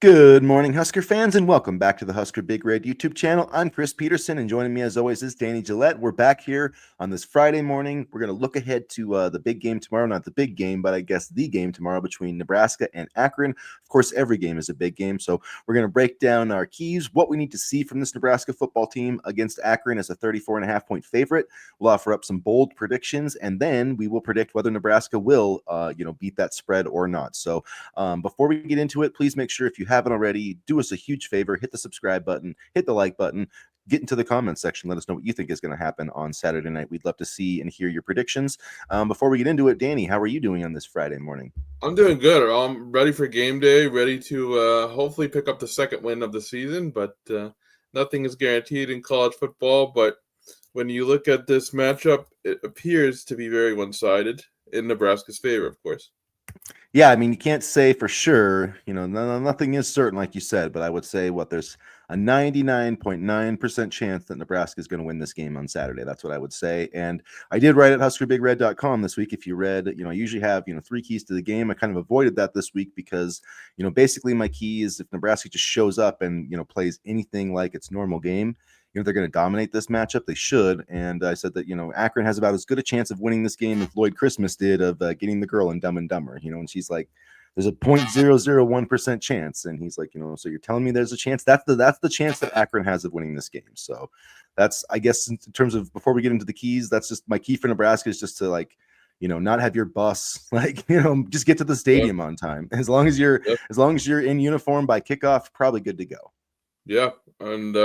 Good morning, Husker fans, and welcome back to the Husker Big Red YouTube channel. I'm Chris Peterson, and joining me as always is Danny Gillette. We're back here on this Friday morning. We're going to look ahead to the big game tomorrow. Not the big game, but I guess the game tomorrow between Nebraska and Akron. Of course, every game is a big game, so we're going to break down our keys, what we need to see from this Nebraska football team against Akron as a 34.5-point favorite. We'll offer up some bold predictions, and then we will predict whether Nebraska will, beat that spread or not. So before we get into it, please make sure if you haven't already, do us a huge favor, hit the subscribe button, hit the like button, get into the comments section. Let us know what you think is going to happen on Saturday night. We'd love to see and hear your predictions. Before we get into it, Danny, how are you doing on this Friday morning? I'm doing good. I'm ready for game day, ready to hopefully pick up the second win of the season, but nothing is guaranteed in college football. But when you look at this matchup, it appears to be very one-sided in Nebraska's favor, of course. Yeah, I mean, you can't say for sure, nothing is certain, like you said, but I would say there's a 99.9% chance that Nebraska is going to win this game on Saturday. That's what I would say. And I did write at huskerbigred.com this week. If you read, I usually have, 3 keys to the game. I kind of avoided that this week because, basically my key is if Nebraska just shows up and, plays anything like its normal game, they're going to dominate this matchup. They should. And I said that, Akron has about as good a chance of winning this game as Lloyd Christmas did of getting the girl in Dumb and Dumber, and she's like, there's a 0.001% chance. And he's like, so you're telling me there's a chance? That's the chance that Akron has of winning this game. So that's, I guess, in terms of, before we get into the keys, that's just my key for Nebraska is just to not have your bus, just get to the stadium on time. As long as you're in uniform by kickoff, probably good to go. Yeah. And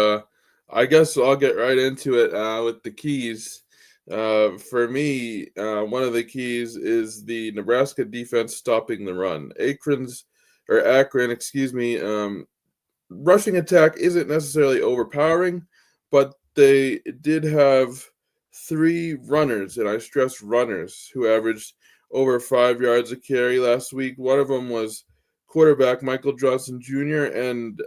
I guess I'll get right into it with the keys. For me, one of the keys is the Nebraska defense stopping the run. Akron, rushing attack isn't necessarily overpowering, but they did have 3 runners, and I stress runners, who averaged over 5 yards a carry last week. One of them was quarterback Michael Johnson Jr., and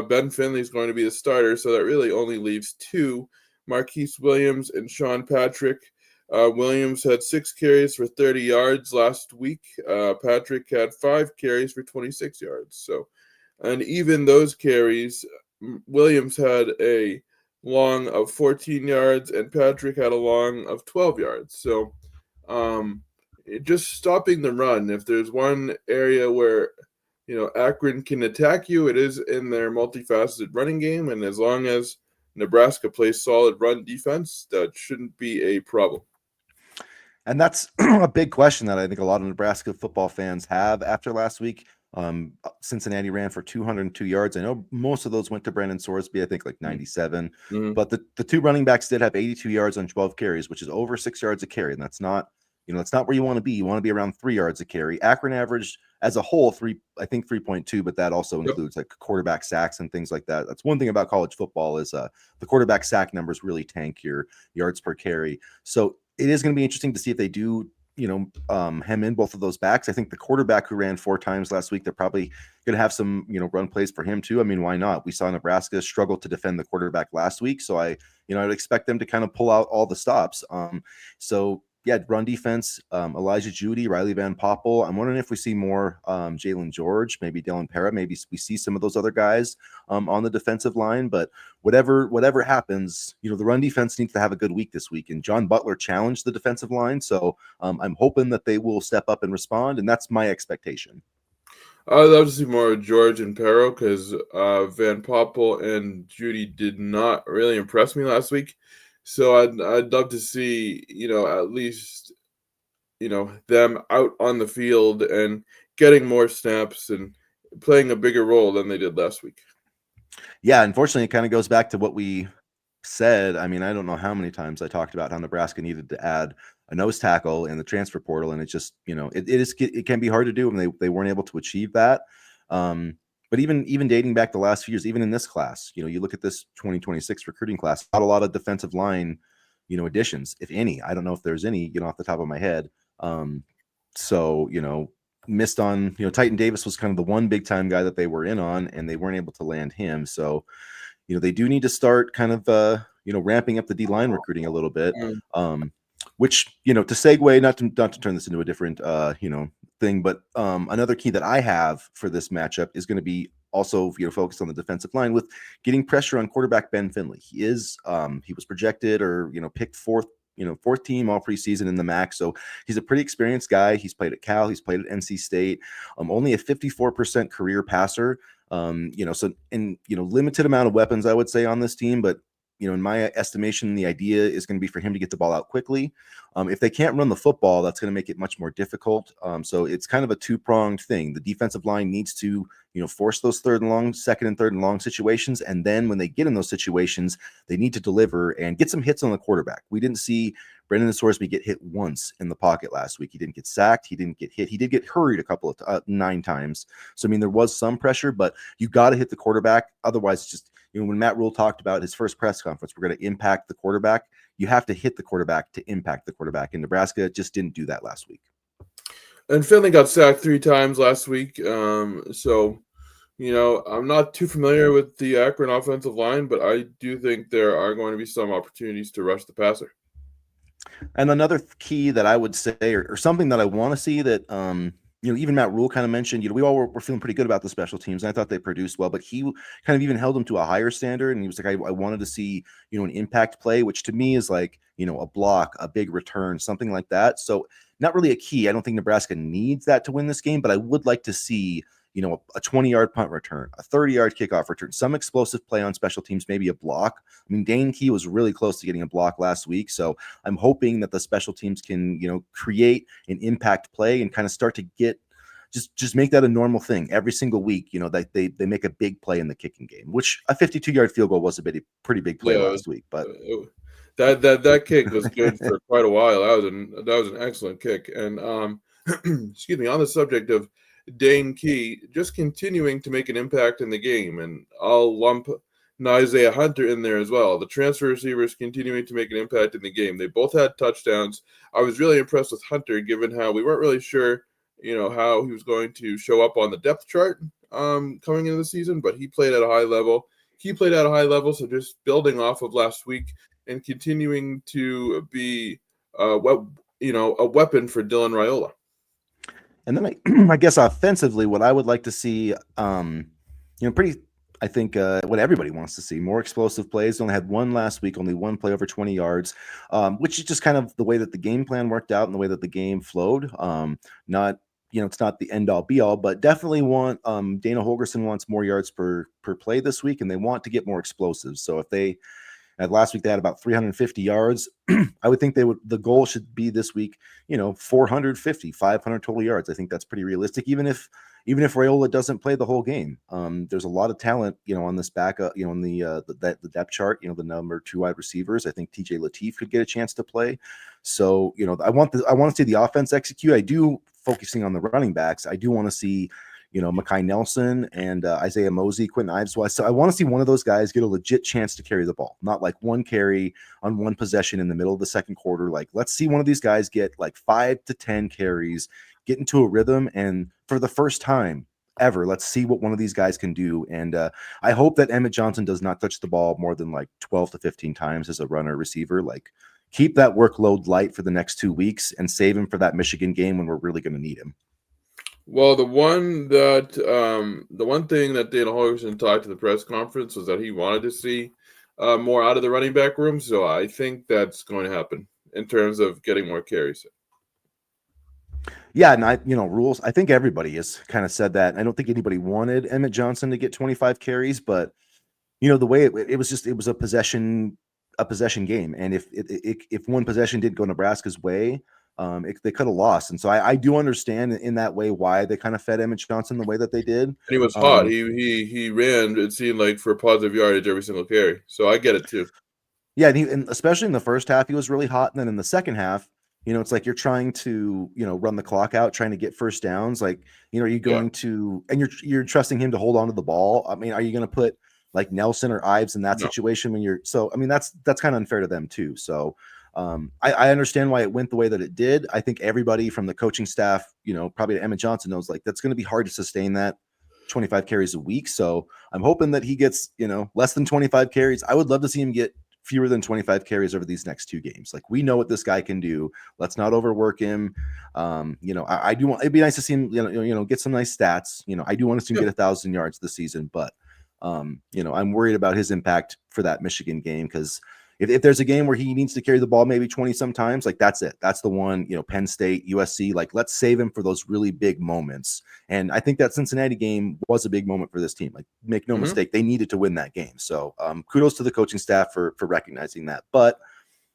Ben Finley is going to be the starter, so that really only leaves 2, Marquise Williams and Sean Patrick. Williams had 6 carries for 30 yards last week. Patrick had 5 carries for 26 yards. So, and even those carries, Williams had a long of 14 yards, and Patrick had a long of 12 yards. So, just stopping the run. If there's one area where Akron can attack you, it is in their multifaceted running game, and as long as Nebraska plays solid run defense, that shouldn't be a problem. And that's a big question that I think a lot of Nebraska football fans have after last week. Cincinnati ran for 202 yards. I know most of those went to Brandon Sorsby, I think like 97. Mm-hmm. But the 2 running backs did have 82 yards on 12 carries, which is over 6 yards a carry. And that's not, it's not where you want to be. You want to be around 3 yards a carry. Akron averaged as a whole 3.2, but that also includes like quarterback sacks and things like that. That's one thing about college football is the quarterback sack numbers really tank your yards per carry. So it is going to be interesting to see if they do hem in both of those backs. I think the quarterback who ran 4 times last week, they're probably going to have some, run plays for him too. I mean, why not? We saw Nebraska struggle to defend the quarterback last week. So I'd expect them to kind of pull out all the stops. So yeah, run defense, Elijah Judy, Riley Van Poppel. I'm wondering if we see more Jalen George, maybe Dylan Parra, maybe we see some of those other guys on the defensive line. But whatever happens, the run defense needs to have a good week this week. And John Butler challenged the defensive line. So I'm hoping that they will step up and respond. And that's my expectation. I'd love to see more of George and Perro because Van Poppel and Judy did not really impress me last week. So I'd love to see, at least, them out on the field and getting more snaps and playing a bigger role than they did last week. Yeah, unfortunately, it kind of goes back to what we said. I mean, I don't know how many times I talked about how Nebraska needed to add a nose tackle in the transfer portal, and it just, it can be hard to do, and they weren't able to achieve that. But even dating back the last few years, even in this class, you look at this 2026 recruiting class, not a lot of defensive line, additions, if any. I don't know if there's any, off the top of my head. So, missed on, Titan Davis was kind of the one big time guy that they were in on, and they weren't able to land him. So, they do need to start kind of, ramping up the D-line recruiting a little bit. Which, to segue, not to turn this into a different, thing, but another key that I have for this matchup is going to be also, focused on the defensive line with getting pressure on quarterback Ben Finley. He was projected or, picked fourth team all preseason in the MAC. So he's a pretty experienced guy. He's played at Cal. He's played at NC State. Only a 54% career passer. Limited amount of weapons, I would say, on this team, but in my estimation, the idea is going to be for him to get the ball out quickly. If they can't run the football, that's going to make it much more difficult. So it's kind of a two-pronged thing. The defensive line needs to, force those second and third and long situations. And then when they get in those situations, they need to deliver and get some hits on the quarterback. We didn't see Brendan Sorsby get hit once in the pocket last week. He didn't get sacked. He didn't get hit. He did get hurried a couple of 9 times. So, there was some pressure, but you got to hit the quarterback. Otherwise, it's just, when Matt Rule talked about his first press conference, we're going to impact the quarterback. You have to hit the quarterback to impact the quarterback. And Nebraska just didn't do that last week. And Finley got sacked 3 times last week. So, I'm not too familiar with the Akron offensive line, but I do think there are going to be some opportunities to rush the passer. And another key that I would say, or something that I want to see that, even Matt Rule kind of mentioned, we all were feeling pretty good about the special teams. And I thought they produced well, but he kind of even held them to a higher standard. And he was like, I wanted to see, an impact play, which to me is like, a block, a big return, something like that. So not really a key. I don't think Nebraska needs that to win this game, but I would like to see, a 20-yard punt return, a 30-yard kickoff return, some explosive play on special teams, maybe a block. Dane Key was really close to getting a block last week. So I'm hoping that the special teams can, create an impact play and kind of start to get, just make that a normal thing every single week, that they make a big play in the kicking game, which a 52-yard field goal was pretty big play last week. But that kick was good for quite a while. That was an excellent kick. And excuse me, on the subject of Dane Key just continuing to make an impact in the game, and I'll lump Isaiah Hunter in there as well. The transfer receivers continuing to make an impact in the game. They both had touchdowns. I was really impressed with Hunter, given how we weren't really sure, how he was going to show up on the depth chart coming into the season, but he played at a high level. So just building off of last week and continuing to be a weapon for Dylan Raiola. And then I guess offensively, what I would like to see, I think what everybody wants to see, more explosive plays. Only had one last week, only one play over 20 yards, which is just kind of the way that the game plan worked out and the way that the game flowed. Not, it's not the end all be all, but definitely want Dana Holgerson wants more yards per play this week, and they want to get more explosives. So if they last week they had about 350 yards. I would think the goal should be this week, 450, 500 total yards. I think that's pretty realistic, even if Raiola doesn't play the whole game. There's a lot of talent, on this backup, on the depth chart, the number 2 wide receivers. I think TJ Lateef could get a chance to play. So, I want to see the offense execute. I do, focusing on the running backs, I do want to see, Mekhi Nelson and Isaiah Mosey, Quentin Ives. So I want to see one of those guys get a legit chance to carry the ball, not like one carry on one possession in the middle of the second quarter. Like, let's see one of these guys get like 5 to 10 carries, get into a rhythm, and for the first time ever, let's see what one of these guys can do. And I hope that Emmett Johnson does not touch the ball more than like 12 to 15 times as a runner receiver. Like, keep that workload light for the next 2 weeks and save him for that Michigan game when we're really going to need him. Well, the one thing that Dana Holgerson talked to the press conference was that he wanted to see more out of the running back room. So I think that's going to happen in terms of getting more carries. Yeah, and Rules. I think everybody has kind of said that. I don't think anybody wanted Emmett Johnson to get 25 carries, but the way it was a possession game, and if one possession didn't go Nebraska's way, they could have lost. And so I do understand in that way why they kind of fed Emmett Johnson the way that they did. And he was hot. He ran, it seemed like, for positive yardage every single carry. So I get it too. Yeah, and especially in the first half, he was really hot. And then in the second half, it's like you're trying to, run the clock out, trying to get first downs. Like, are you going to, and you're trusting him to hold on to the ball? I mean, are you going to put like Nelson or Ives in that situation when that's kind of unfair to them too. So I understand why it went the way that it did. I think everybody from the coaching staff, probably to Emmett Johnson, knows like that's going to be hard to sustain that 25 carries a week. So I'm hoping that he gets, less than 25 carries. I would love to see him get fewer than 25 carries over these next 2 games. Like, we know what this guy can do. Let's not overwork him. I do want, it'd be nice to see him, get some nice stats. I do want to see him get 1,000 yards this season, but I'm worried about his impact for that Michigan game, because if there's a game where he needs to carry the ball maybe 20 sometimes, like, that's it. That's the one, Penn State, USC, like, let's save him for those really big moments. And I think that Cincinnati game was a big moment for this team. Like, make no mistake, they needed to win that game. So kudos to the coaching staff for recognizing that. But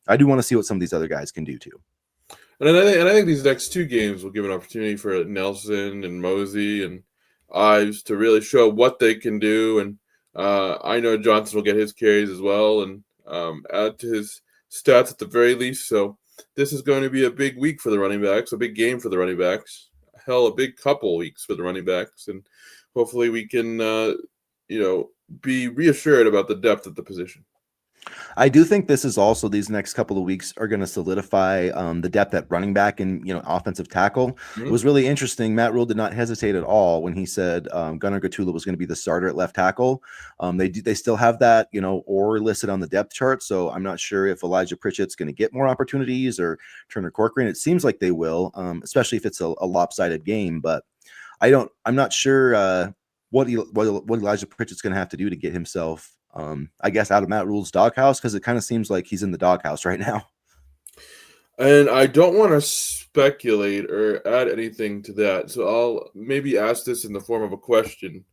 I do want to see what some of these other guys can do too. And I think these next 2 games will give an opportunity for Nelson and Mosey and Ives to really show what they can do. And I know Johnson will get his carries as well and add to his stats at the very least. So this is going to be a big week for the running backs, a big game for the running backs. Hell, a big couple weeks for the running backs. And hopefully we can, be reassured about the depth of the position. I do think this is also, these next couple of weeks are going to solidify the depth at running back and offensive tackle. It was really interesting. Matt Rule did not hesitate at all when he said Gunnar Gatula was going to be the starter at left tackle. They still have that or listed on the depth chart, so I'm not sure if Elijah Pritchett's going to get more opportunities or Turner Corcoran. It seems like they will, especially if it's a lopsided game. But I'm not sure what Elijah Pritchett's going to have to do to get himself, I guess, out of Matt Rule's doghouse, because it kind of seems like he's in the doghouse right now. And I don't want to speculate or add anything to that, so I'll maybe ask this in the form of a question.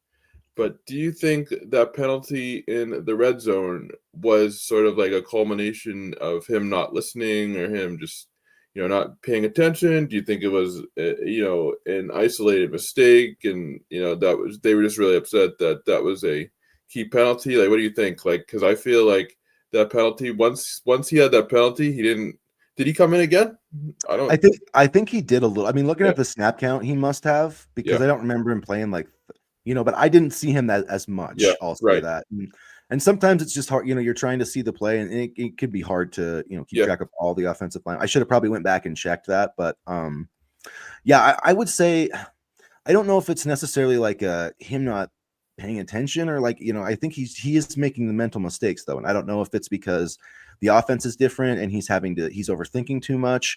But do you think that penalty in the red zone was sort of like a culmination of him not listening or him just, not paying attention? Do you think it was, an isolated mistake, and they were just really upset that was a key penalty? Like, what do you think? Like, because I feel like that penalty, once he had that penalty, he didn't. Did he come in again? I think he did a little. I mean, looking at the snap count, he must have, because I don't remember him playing but I didn't see him as much. Yeah, I'll say that. And sometimes it's just hard. You're trying to see the play, and it could be hard to keep track of all the offensive line. I should have probably went back and checked that, but I would say I don't know if it's necessarily like him not paying attention, or I think he is making the mental mistakes though, and I don't know if it's because the offense is different and he's overthinking too much.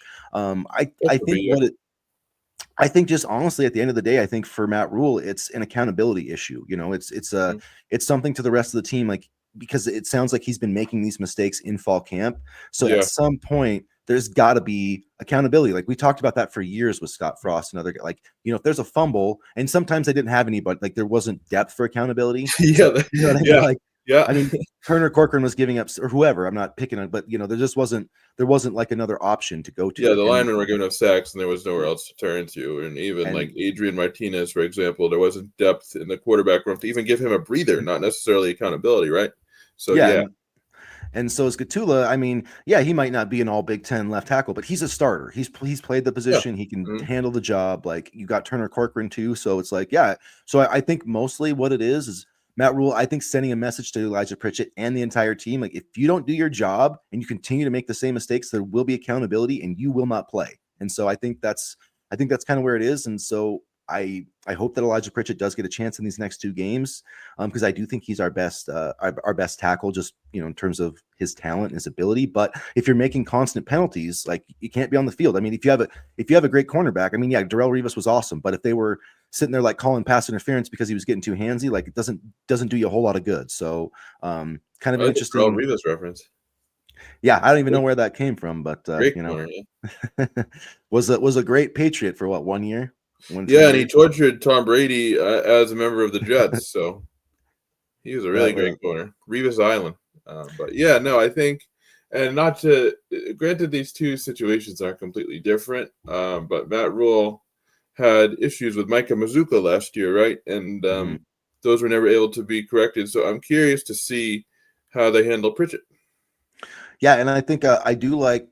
I think just honestly, at the end of the day, I think for Matt Rule, it's an accountability issue. It's something to the rest of the team, like, because it sounds like he's been making these mistakes in fall camp. So at some point, there's got to be accountability. Like, we talked about that for years with Scott Frost and other guys. Like, if there's a fumble, and sometimes they didn't have any, but like there wasn't depth for accountability. What I mean? Like, I mean, Turner Corcoran was giving up, or whoever. I'm not picking on, but there wasn't like another option to go to. Yeah, the linemen were giving up sacks, and there was nowhere else to turn to. And even like Adrian Martinez, for example, there wasn't depth in the quarterback room to even give him a breather. Not necessarily accountability, right? So And so is Gatula. I mean, he might not be an all Big Ten left tackle, but he's a starter. He's played the position. He can handle the job. Like, you got Turner Corcoran too. So it's like, So I think mostly what it is Matt Rule, I think, sending a message to Elijah Pritchett and the entire team. Like, if you don't do your job and you continue to make the same mistakes, there will be accountability and you will not play. And so I think that's kind of where it is. And so I hope that Elijah Pritchett does get a chance in these next 2 games, because I do think he's our best tackle, just in terms of his talent and his ability. But if you're making constant penalties, like, you can't be on the field. I mean, if you have a great cornerback, I mean, Darrelle Revis was awesome, but if they were sitting there like calling pass interference because he was getting too handsy, like, it doesn't do you a whole lot of good. So kind of an interesting Darrelle Revis reference. Yeah, I don't even know where that came from, but corner, was a great Patriot for 1 year. And he tortured Tom Brady as a member of the Jets, so he was a really great corner. Revis Island. But I think, and not to, granted, these 2 situations are completely different, but Matt Rule had issues with Micah Mazuka last year, right? And those were never able to be corrected. So I'm curious to see how they handle Pritchett. Yeah, and I think I do like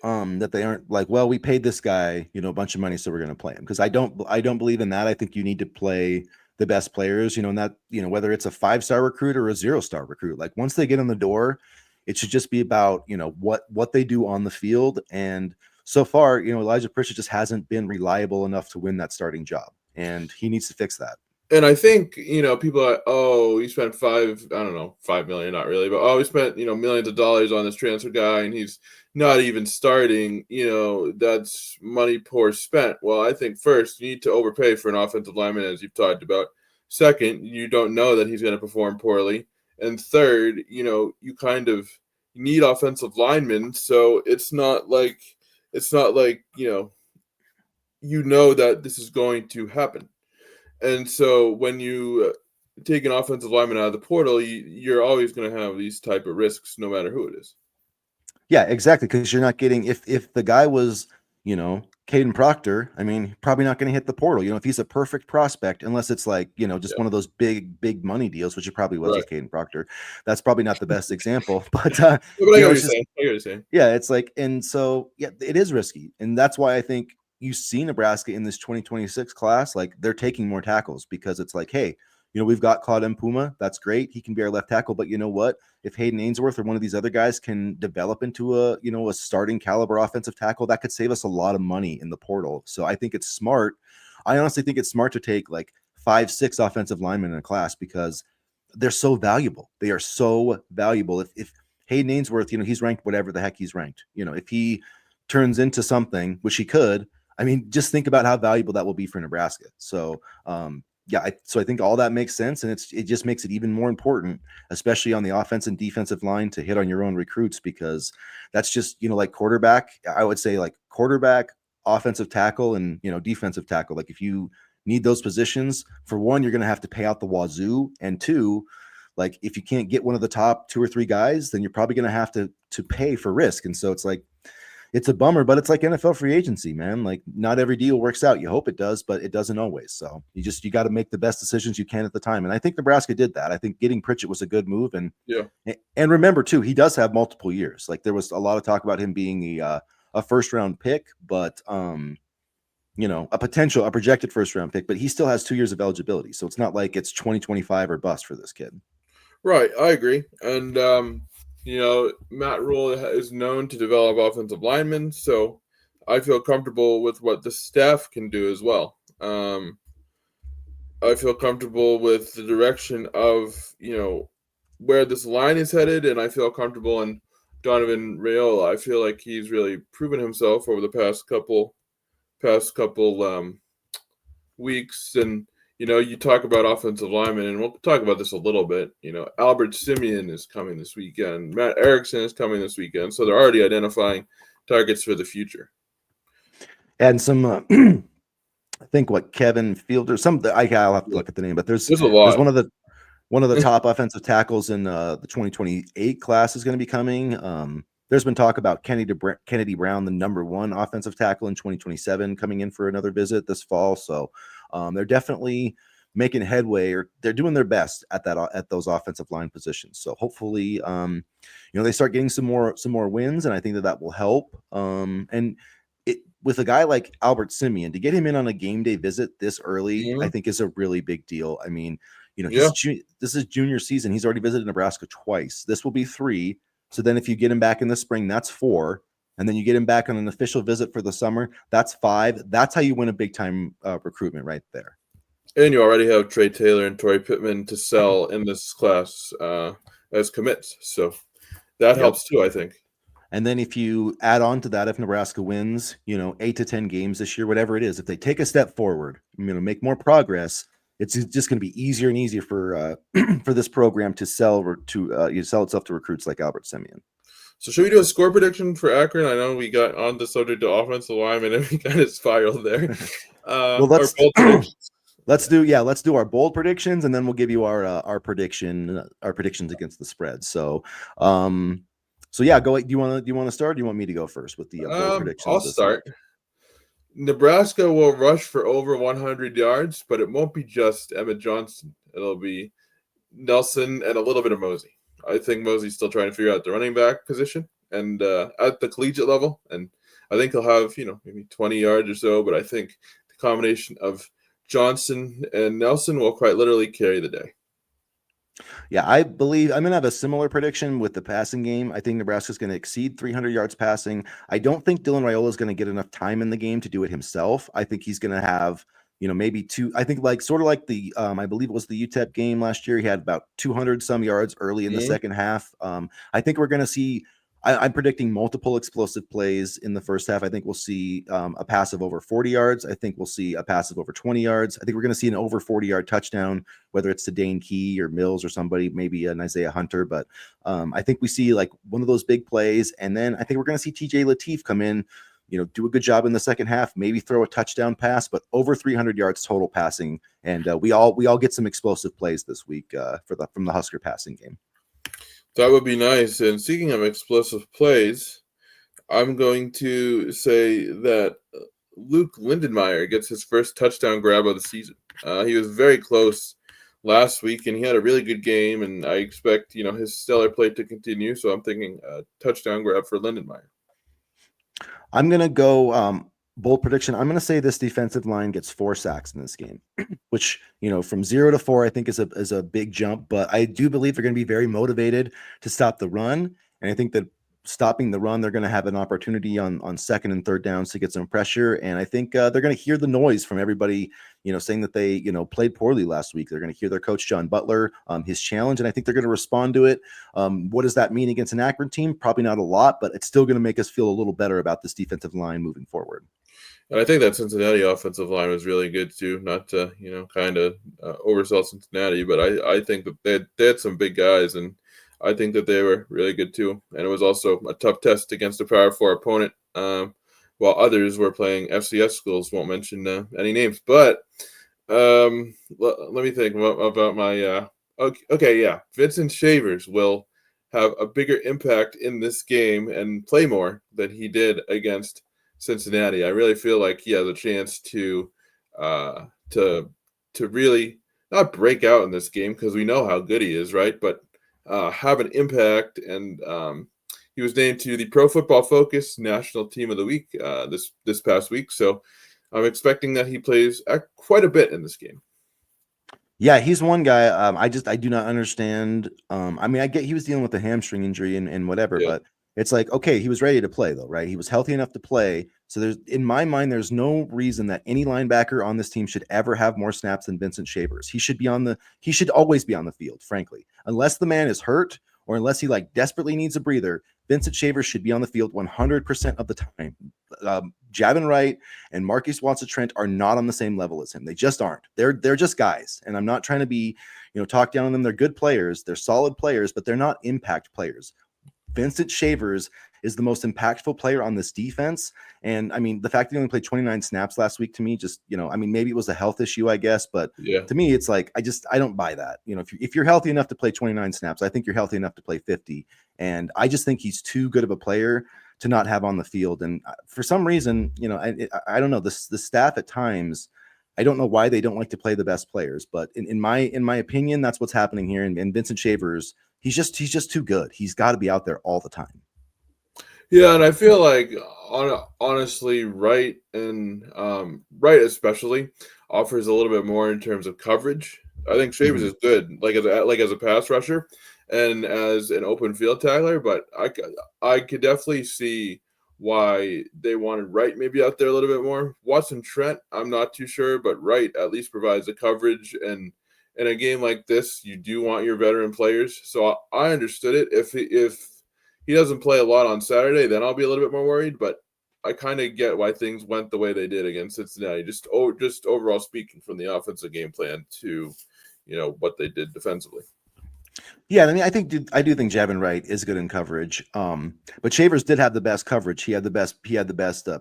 that they aren't like, well, we paid this guy, a bunch of money, so we're going to play him, because I don't believe in that. I think you need to play the best players, and that, whether it's a 5-star recruit or a 0-star recruit, like, once they get in the door, it should just be about, what they do on the field. And so far, Elijah Pritchett just hasn't been reliable enough to win that starting job, and he needs to fix that. And I think, people are, oh, he spent I don't know, 5 million, not really, but oh, we spent, millions of dollars on this transfer guy and he's not even starting, that's money poor spent. Well, I think first you need to overpay for an offensive lineman, as you've talked about. Second, you don't know that he's going to perform poorly. And third, you kind of need offensive linemen. So it's not like, that this is going to happen. And so when you take an offensive lineman out of the portal, you're always going to have these type of risks, no matter who it is. Yeah, exactly. Because you're not getting if the guy was, Caden Proctor, I mean, probably not going to hit the portal. If he's a perfect prospect, unless it's like, just Yeah, one of those big money deals, which it probably was right. with Caden Proctor. That's probably not the best example, but But I get what you're it's just saying. I get what you're saying. yeah, it's like, and so yeah, it is risky, and that's why I think you see Nebraska in this 2026 class, like they're taking more tackles because it's like, hey, we've got Claude Puma, that's great, he can be our left tackle, but you know what? If Hayden Ainsworth or one of these other guys can develop into a starting caliber offensive tackle, that could save us a lot of money in the portal. So I think it's smart. I honestly think it's smart to take like 5, 6 offensive linemen in a class because they're so valuable. They are so valuable. If Hayden Ainsworth, he's ranked whatever the heck he's ranked. If he turns into something, which he could, I mean, just think about how valuable that will be for Nebraska. So, yeah, so I think all that makes sense, and it just makes it even more important, especially on the offense and defensive line, to hit on your own recruits, because that's just like quarterback. I would say like quarterback, offensive tackle, and defensive tackle. Like if you need those positions, for one, you're going to have to pay out the wazoo, and two, like if you can't get one of the top 2 or 3 guys, then you're probably going to have to pay for risk. And so it's like, it's a bummer, but it's like NFL free agency, man. Like not every deal works out. You hope it does, but it doesn't always. So you got to make the best decisions you can at the time. And I think Nebraska did that. I think getting Pritchett was a good move. Yeah, And remember too, he does have multiple years. Like there was a lot of talk about him being a first round pick, but a projected first round pick, but he still has 2 years of eligibility. So it's not like it's 2025 or bust for this kid. right. I agree. And Matt Rule is known to develop offensive linemen, so I feel comfortable with what the staff can do as well. I feel comfortable with the direction of where this line is headed, and I feel comfortable in Donovan Raiola. I feel like he's really proven himself over the past couple weeks. And you talk about offensive linemen, and we'll talk about this a little bit. Albert Simeon is coming this weekend. Matt Erickson is coming this weekend, so they're already identifying targets for the future. And some I think what Kevin Fielder, I'll have to look at the name, but there's There's a lot. one of the top offensive tackles in the 2028 class is going to be coming. There's been talk about Kennedy Brown, the number 1 offensive tackle in 2027, coming in for another visit this fall. So they're definitely making headway, or they're doing their best at those offensive line positions. So hopefully, they start getting some more wins, and I think that will help. And with a guy like Albert Simeon, to get him in on a game day visit this early, I Mhm. think is a really big deal. I mean, Yeah, this is junior season. He's already visited Nebraska twice. This will be 3. So then if you get him back in the spring, that's 4. And then you get him back on an official visit for the summer, that's 5. That's how you win a big time recruitment right there. and you already have Trey Taylor and Torrey Pittman to sell in this class as commits, so that Yep. helps too, I think. And then if you add on to that, if Nebraska wins, 8 to 10 games this year, whatever it is, if they take a step forward, make more progress, it's just going to be easier and easier for for this program to sell itself to recruits like Albert Simeon. So should we do a score prediction for Akron? I know we got on the subject of offensive lineman and we kind of spiraled there. Well, Or bold predictions. let's do our bold predictions, and then we'll give you our predictions against the spread. So yeah, go. Do you want to start? Or do you want me to go first with the bold I'll predictions this week? start. Nebraska will rush for over 100 yards, but it won't be just Emmett Johnson. It'll be Nelson and a little bit of Mosey. I think Mosey's still trying to figure out the running back position and at the collegiate level, and I think he'll have maybe 20 yards or so. But I think the combination of Johnson and Nelson will quite literally carry the day. Yeah, I believe I'm going to have a similar prediction with the passing game. I think Nebraska's going to exceed 300 yards passing. I don't think Dylan Raiola is going to get enough time in the game to do it himself. I think he's going to have maybe two. I think like sort of like the I believe it was the UTEP game last year. He had about 200 some yards early in the second half. I think we're going to see. I'm predicting multiple explosive plays in the first half. I think we'll see a pass of over 40 yards. I think we'll see a pass of over 20 yards. I think we're going to see an over 40-yard touchdown, whether it's to Dane Key or Mills or somebody, maybe an Isaiah Hunter. But I think we see like one of those big plays. And then I think we're going to see TJ Lateef come in, do a good job in the second half, maybe throw a touchdown pass, but over 300 yards total passing. And we all get some explosive plays this week from the Husker passing game. That would be nice. And speaking of explosive plays, I'm going to say that Luke Lindenmeyer gets his first touchdown grab of the season. He was very close last week, and he had a really good game, and I expect, his stellar play to continue. So I'm thinking a touchdown grab for Lindenmeyer. I'm going to go bold prediction. I'm going to say this defensive line gets 4 sacks in this game, which, from 0 to 4, I think is a big jump, but I do believe they're going to be very motivated to stop the run. And I think that stopping the run, they're going to have an opportunity on second and third downs to get some pressure. And I think they're going to hear the noise from everybody, saying that they, played poorly last week. They're going to hear their coach, John Butler, his challenge, and I think they're going to respond to it. What does that mean against an Akron team? Probably not a lot, but it's still going to make us feel a little better about this defensive line moving forward. And I think that Cincinnati offensive line was really good too. Not to, kind of oversell Cincinnati, but I think that they had some big guys, and I think that they were really good too. And it was also a tough test against a Power 4 opponent, while others were playing FCS schools. Won't mention any names, but let me think about my okay, yeah. Vincent Shavers will have a bigger impact in this game and play more than he did against Cincinnati. I really feel like he has a chance to really not break out in this game, because we know how good he is, right? But have an impact. And he was named to the Pro Football Focus National Team of the Week this past week. So I'm expecting that he plays quite a bit in this game. Yeah, he's one guy. I do not understand. I get he was dealing with a hamstring injury and whatever, but it's like, okay, he was ready to play though, right? He was healthy enough to play. So in my mind, there's no reason that any linebacker on this team should ever have more snaps than Vincent Shavers. He should always be on the field, frankly, unless the man is hurt or unless he like desperately needs a breather. Vincent Shavers should be on the field 100% of the time. Javin Wright and Marcus Watson-Trent are not on the same level as him. They just aren't. They're just guys. And I'm not trying to be, talk down on them. They're good players. They're solid players, but they're not impact players. Vincent Shavers is the most impactful player on this defense. And I mean, the fact that he only played 29 snaps last week to me, just, maybe it was a health issue, I guess, but to me, it's like, I don't buy that. If you're healthy enough to play 29 snaps, I think you're healthy enough to play 50. And I just think he's too good of a player to not have on the field. And for some reason, I don't know, the staff at times, I don't know why they don't like to play the best players, but in my opinion, that's what's happening here. And Vincent Shavers, he's just too good. He's got to be out there all the time. Yeah, and I feel like honestly, Wright and Wright especially offers a little bit more in terms of coverage. I think Shavers is good, like as a pass rusher and as an open field tackler, but I could definitely see why they wanted Wright maybe out there a little bit more. Watson-Trent, I'm not too sure, but Wright at least provides the coverage, and in a game like this, you do want your veteran players. So I understood it. If he doesn't play a lot on Saturday, then I'll be a little bit more worried, but I kind of get why things went the way they did against Cincinnati, just overall speaking, from the offensive game plan to, what they did defensively. Yeah, I mean, I do think Javin Wright is good in coverage. But Shavers did have the best coverage. He had the best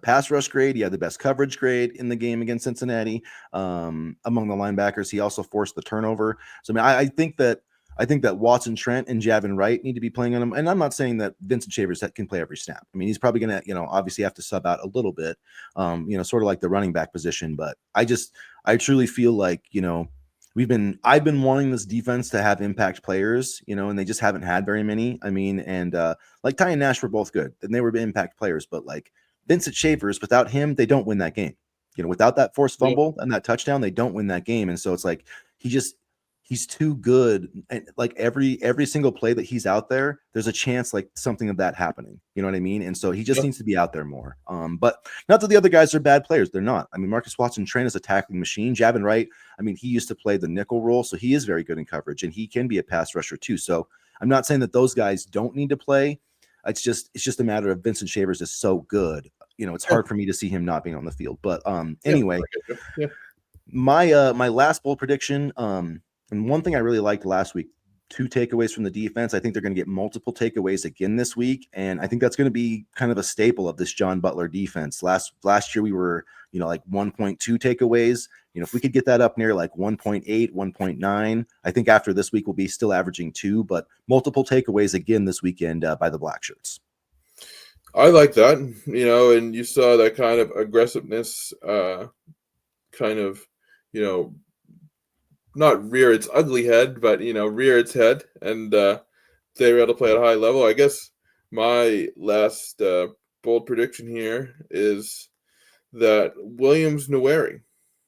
pass rush grade. He had the best coverage grade in the game against Cincinnati. Among the linebackers, he also forced the turnover. So I think that Watson-Trent and Javin Wright need to be playing on him. And I'm not saying that Vincent Shavers can play every snap. I mean, he's probably going to, obviously have to sub out a little bit, sort of like the running back position. But I truly feel like, I've been wanting this defense to have impact players, and they just haven't had very many. I mean, and like Ty and Nash were both good, and they were impact players, but like Vincent Shavers, without him, they don't win that game. Without that forced fumble and that touchdown, they don't win that game. And so it's like, he's too good, and like every single play that he's out there, there's a chance like something of that happening. You know what I mean? And so he just Yeah. needs to be out there more. But not that the other guys are bad players. They're not. I mean, Marcus Watson trained as a tackling machine. Javin Wright, I mean, he used to play the nickel role, so he is very good in coverage, and he can be a pass rusher too. So I'm not saying that those guys don't need to play. It's just a matter of Vincent Shavers is so good. It's Yeah. hard for me to see him not being on the field. But Yeah. anyway, I get you. Yeah. my last bold prediction, and one thing I really liked last week, 2 takeaways from the defense. I think they're going to get multiple takeaways again this week, and I think that's going to be kind of a staple of this John Butler defense. Last year we were, like 1.2 takeaways. If we could get that up near like 1.8, 1.9, I think after this week we'll be still averaging 2, but multiple takeaways again this weekend by the Black Shirts. I like that, and you saw that kind of aggressiveness, kind of, not rear its ugly head, but rear its head, and they were able to play at a high level. I guess my last bold prediction here is that Williams Nwaneri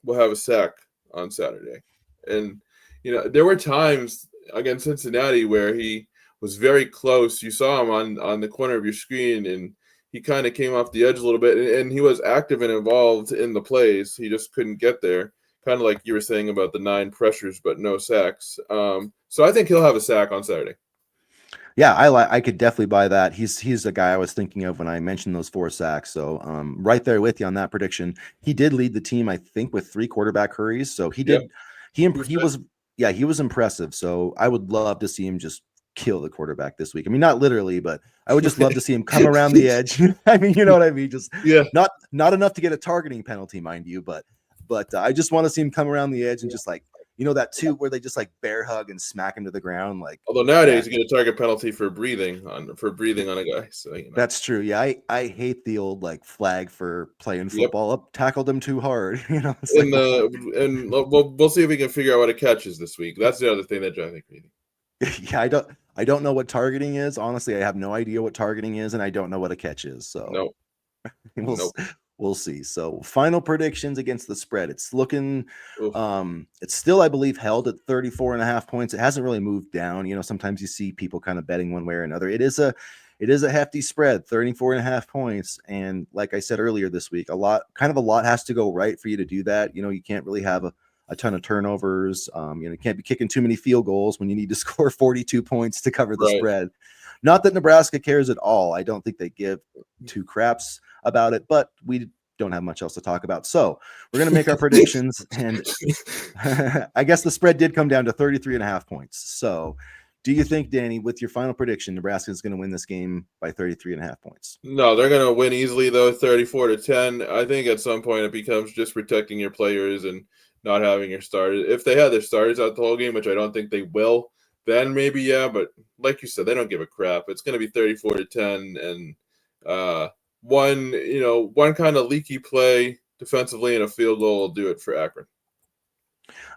will have a sack on Saturday, and there were times against Cincinnati where he was very close. You saw him on the corner of your screen, and he kind of came off the edge a little bit, and he was active and involved in the plays. He just couldn't get there. Kind of like you were saying about the 9 pressures, but no sacks. So I think he'll have a sack on Saturday. Yeah, I could definitely buy that. He's the guy I was thinking of when I mentioned those 4 sacks. So right there with you on that prediction. He did lead the team, I think, with 3 quarterback hurries. So he Yeah, did he was impressive. So I would love to see him just kill the quarterback this week. I mean, not literally, but I would just love to see him come around the edge. I mean, you know what I mean? Just yeah. not enough to get a targeting penalty, mind you, but I just want to see him come around the edge and just like that too, where they just like bear hug and smack him to the ground. Like, Although nowadays you get a target penalty for breathing on a guy. So that's true. Yeah, I hate the old like flag for playing Yep. football. Up, tackled him too hard. It's And like, and we'll see if we can figure out what a catch is this week. That's the other thing that drives me crazy. yeah, I don't know what targeting is. Honestly, I have no idea what targeting is, and I don't know what a catch is. So Nope. we'll Nope. we'll see. So final predictions against the spread. It's looking Oof. it's still, I believe, held at 34.5 points. It hasn't really moved down. Sometimes you see people kind of betting one way or another. It is a hefty spread, 34.5 points. And like I said earlier this week, a lot has to go right for you to do that. You can't really have a ton of turnovers. You can't be kicking too many field goals when you need to score 42 points to cover the Right. spread. Not that Nebraska cares at all. I don't think they give 2 craps about it, but we don't have much else to talk about. So we're going to make our predictions. And I guess the spread did come down to 33.5 points. So do you think, Danny, with your final prediction, Nebraska is going to win this game by 33.5 points? No, they're going to win easily, though, 34-10. I think at some point it becomes just protecting your players and not having your starters. If they had their starters out the whole game, which I don't think they will, then maybe, yeah. But like you said, they don't give a crap. It's going to be 34-10. And one kind of leaky play defensively and a field goal will do it for Akron.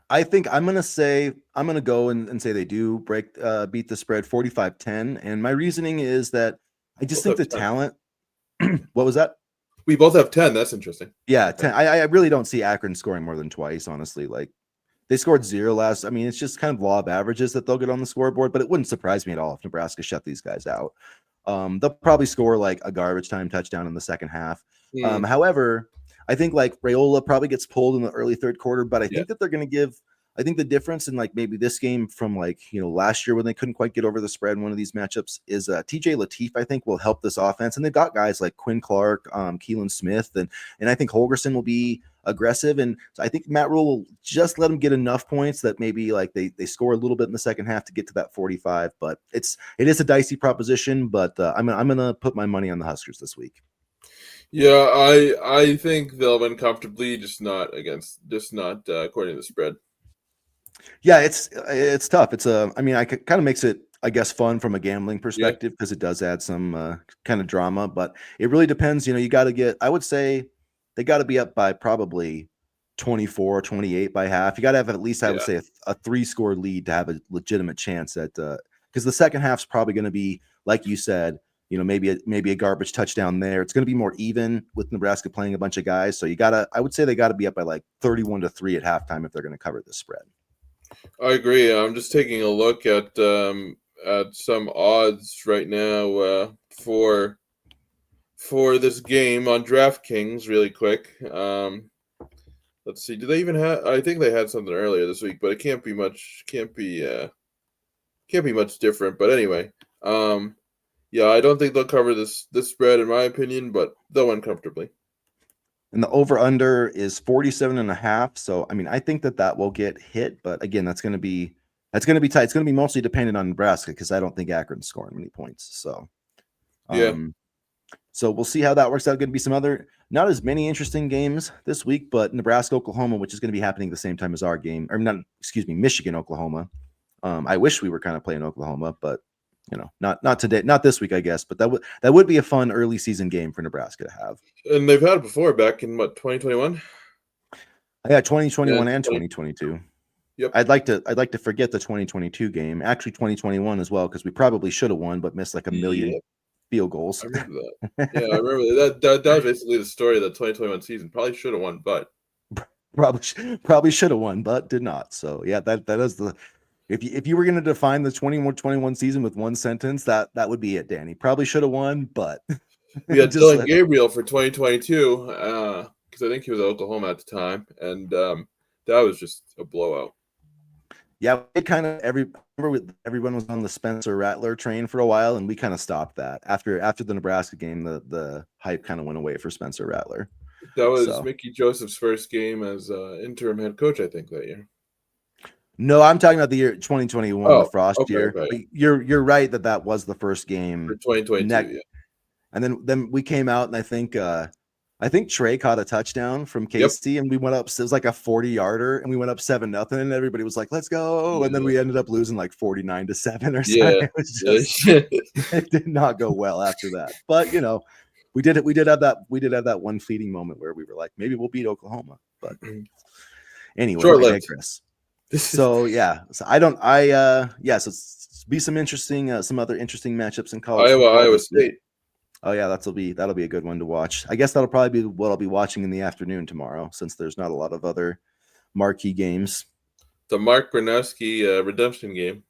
I think I'm going to go and say they do beat the spread 45-10. And my reasoning is that I just think the 10. talent. What was that? We both have 10. That's interesting. Yeah, 10. I really don't see Akron scoring more than twice, honestly. Like, they scored 0 last. I mean, it's just kind of law of averages that they'll get on the scoreboard, but it wouldn't surprise me at all if Nebraska shut these guys out. They'll probably score like a garbage time touchdown in the second half. However, I think like Raiola probably gets pulled in the early third quarter, but I think that they're going to give. I think the difference in like maybe this game from like last year when they couldn't quite get over the spread in one of these matchups is TJ Lateef. I think will help this offense, and they've got guys like Quinn Clark, Keelan Smith, and I think Holgerson will be aggressive, and so I think Matt Rule will just let them get enough points that maybe like they score a little bit in the second half to get to that 45. But it is a dicey proposition, but I'm gonna put my money on the Huskers this week. Yeah, I think they'll win comfortably, just not according to the spread. Yeah, it's tough. I mean, it kind of makes it, I guess, fun from a gambling perspective because it does add some kind of drama, but it really depends. You got to I would say they got to be up by probably 24, 28 by half. You got to have at least, I would say, a 3-score lead to have a legitimate chance at, because the second half's probably going to be, like you said, maybe a garbage touchdown there. It's going to be more even with Nebraska playing a bunch of guys. So I would say they got to be up by like 31-3 at halftime if they're going to cover this spread. I agree. I'm just taking a look at some odds right now for this game on DraftKings really quick. Let's see. Do they even have? I think they had something earlier this week, but it can't be much. Can't be much different. But anyway, yeah, I don't think they'll cover this spread in my opinion, but they'll win comfortably. And the over-under is 47.5. So, I mean, I think that will get hit. But again, that's going to be tight. It's going to be mostly dependent on Nebraska because I don't think Akron's scoring many points. So, Yeah. So we'll see how that works out. Going to be some other, not as many interesting games this week, but Nebraska, Oklahoma, which is going to be happening at the same time as our game, or not, excuse me, Michigan, Oklahoma. I wish we were kind of playing Oklahoma, but not today, not this week, I guess. But that would be a fun early season game for Nebraska to have. And they've had it before, back in what, 2021? Yeah, 2021 Yeah, and 2022. Yep. I'd like to forget the 2022 game. Actually, 2021 as well, because we probably should have won, but missed like a million field goals. I remember that. Yeah, I remember that was basically the story of the 2021 season. Probably should have won, but probably should have won, but did not. So yeah, that is the if you were going to define the 21 season with one sentence, that would be it, Danny. Probably should have won, but we had Dylan Gabriel for 2022 because I think he was at Oklahoma at the time, and that was just a blowout. Yeah, it kind of everyone was on the Spencer Rattler train for a while, and we kind of stopped that after the Nebraska game. The hype kind of went away for Spencer Rattler. That was Mickey Joseph's first game as interim head coach, I think, that year. No, I'm talking about the year 2021, the Frost year. Okay. But you're right that was the first game for 2022. Yeah. And then we came out, and I think Trey caught a touchdown from Casey, and we went up. It was like a 40-yarder, and we went up 7-0. And everybody was like, "Let's go!" Yeah. And then we ended up losing like 49-7 or something. Yeah, it was just it did not go well after that. But we did have that one fleeting moment where we were like, maybe we'll beat Oklahoma. But anyway, I digress. So yeah, so so be some other interesting matchups in college. Iowa State. Oh yeah, that'll be a good one to watch. I guess that'll probably be what I'll be watching in the afternoon tomorrow, since there's not a lot of other marquee games. The Mark Bernowski redemption game.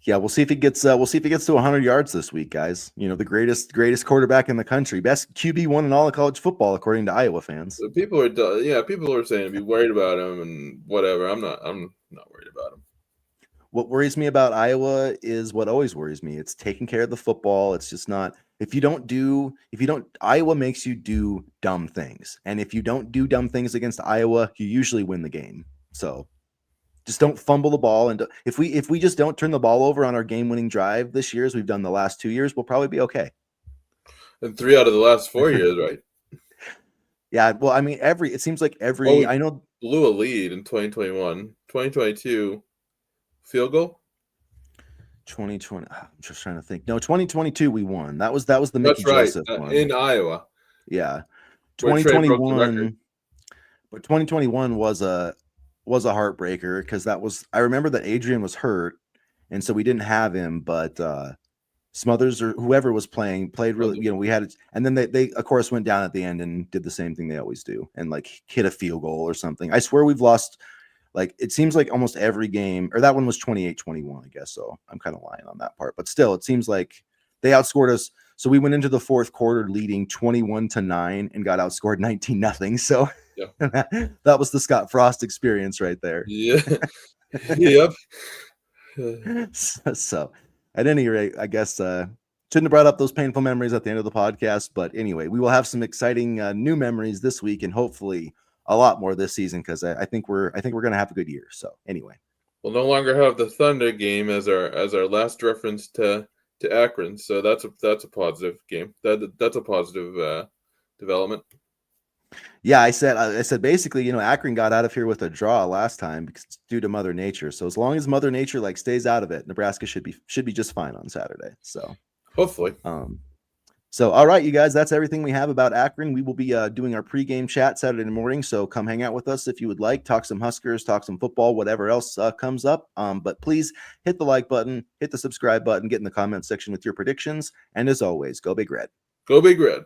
Yeah, we'll see if he gets to 100 yards this week, guys. The greatest quarterback in the country, best QB1 in all of college football, according to Iowa fans. People are saying be worried about him and whatever. I'm not worried about him. What worries me about Iowa is what always worries me. It's taking care of the football. It's just not. Iowa makes you do dumb things. And if you don't do dumb things against Iowa, you usually win the game. So just don't fumble the ball. And if we just don't turn the ball over on our game-winning drive this year, as we've done the last 2 years, we'll probably be okay. And 3 out of the last 4 years, right? Yeah. Well, I mean, it seems like I know blew a lead in 2021, 2022 field goal. 2020. I'm just trying to think. No, 2022 we won. That was the Mickey Joseph one in Iowa. Yeah, 2021. But 2021 was a heartbreaker because I remember that Adrian was hurt, and so we didn't have him. But Smothers or whoever was played really. We had it, and then they of course went down at the end and did the same thing they always do, and like hit a field goal or something. I swear we've lost. Like, it seems like almost every game, or that one was 28-21, I guess. So I'm kind of lying on that part, but still, it seems like they outscored us. So we went into the fourth quarter leading 21-9 and got outscored 19-0. So that was the Scott Frost experience right there. Yeah. Yep. So at any rate, I guess shouldn't have brought up those painful memories at the end of the podcast. But anyway, we will have some exciting new memories this week, and hopefully a lot more this season, because I think we're going to have a good year. So anyway, we'll no longer have the Thunder game as our last reference to Akron. So that's a positive game. That's a positive development. Yeah, I said basically, Akron got out of here with a draw last time because it's due to Mother Nature. So as long as Mother Nature stays out of it, Nebraska should be just fine on Saturday. So hopefully. So, all right, you guys, that's everything we have about Akron. We will be doing our pregame chat Saturday morning, so come hang out with us if you would like. Talk some Huskers, talk some football, whatever else comes up. But please hit the like button, hit the subscribe button, get in the comment section with your predictions. And as always, go Big Red. Go Big Red.